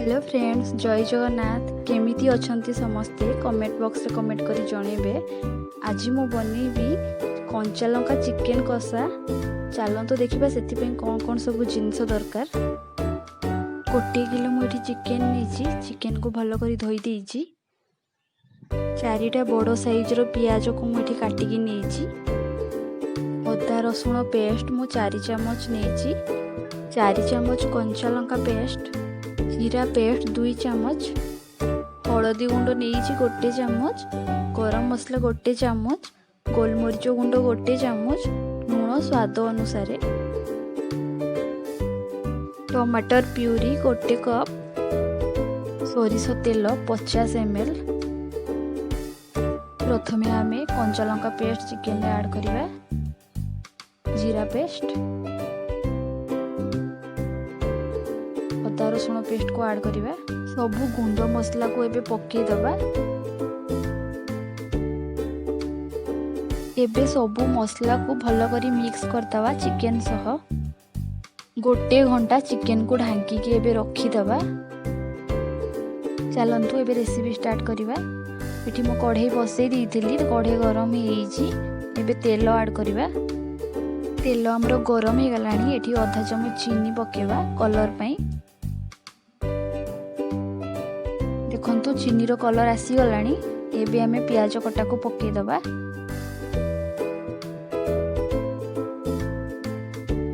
Hello friends, जय जगन्नाथ। केमिति अछंती समस्ते कमेंट बॉक्स रे कमेंट करी जणेबे। आज मु बनेबी कंचा लंका चिकेन कषा। चलतो देखा से कौन कौन सब जिनस दरकार। 1 किलो मुझे चिकेन नहीं, चिकेन को भल कर धोई देइछि। 4टा बड़ साइजर पियाज को मुझे काटिकी नहीं। अदा रसुण पेस्ट मु 4 चामच नहीं। 4 चामच कंचा लंका पेस्ट, जीरा पेस्ट 2 चामच, हलदी गुंड नहीं 1 चामच, गरम मसला 1 चामच, गोलमरीच गुंड 1 चामच, लुण स्वाद अनुसार, टमाटर प्यूरी 1 कप, सोरिष तेल 50 ml। प्रथमे आम कंचा लंका पेस्ट चिकेन ऐड करिबा, जीरा पेस्ट, अदा रसुण पेस्ट को ऐड करिबा। सबु गुंड मसला को एबे पक्के दबा। एबे सबु मसला को भल करी मिक्स करदवा चिकेन सह। 1 घंटा चिकेन को ढांकी के एबे रखी दबा। चलंतु एबे रेसिपी स्टार्ट करिबा। एठी मो कढ़ाई बसई देइथिली, कढ़ाई गरम हेइछि। एबे तेल ऐड करिबा। तेल हमरो गरम हे गलानी। एठी आधा चम्मच चीनी पकेबा कलर पई। देखंतु चीनी रो कलर आसी गलानी। एबे हमें प्याज कटा को पके दबा।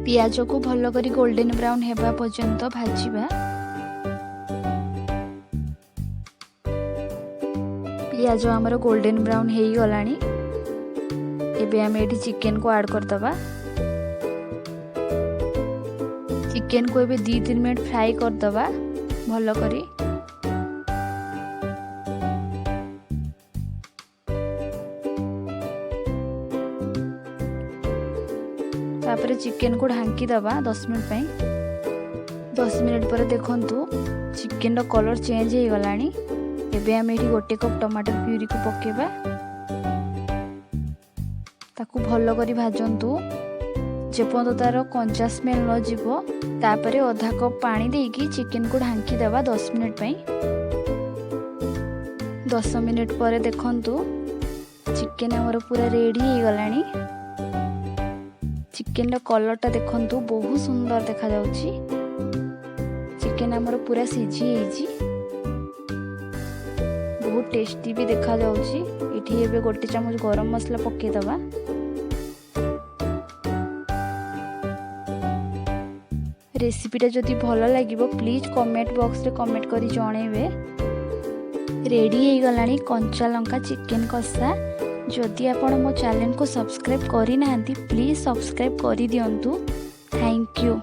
प्याज को भल करी गोल्डन ब्राउन हेबा पर्यंत भाजीबा। प्याज हमर गोल्डन ब्राउन हेई गलानी। एबे हमें एठी चिकेन को ऐड कर दबा। चिकेन को एबे 2-3 मिनट फ्राई कर दबा भल करी। तापर चिकेन को ढांकी दबा 10 मिनट पई। 10 मिनट पर देखंतु चिकेन रो कलर चेंज हे गलानी। एबे हम एठी 1 कप टमाटर प्यूरी को पकेबा। ताकू भल करी भाजंतु जेपंत तार कंचा स्मेल न जीवो। तापर आधा कप पानी देकी चिकेन को ढांकी दबा 10 मिनट पई। 10 मिनट पर देखंतु चिकेन हमर पूरा रेडी हे गलानी। चिकेन कलर टा देखंतु बहुत सुंदर देखा जाउची। चिकेन हमर पूरा सिझी हेजी, बहुत टेस्टी भी देखा जाउची। एठी एबे 1 चामच गरम मसला पके दबा। रेसिपीटा जदि भल लागिबो प्लीज कमेंट बॉक्स रे कमेंट करी जणेबे। रेडी हे गलानी कंचा लंका चिकेन कषा। जदि आपण मो चैनल को सब्सक्राइब करी नाहंती प्लीज सब्सक्राइब करी दियंतु। Thank you.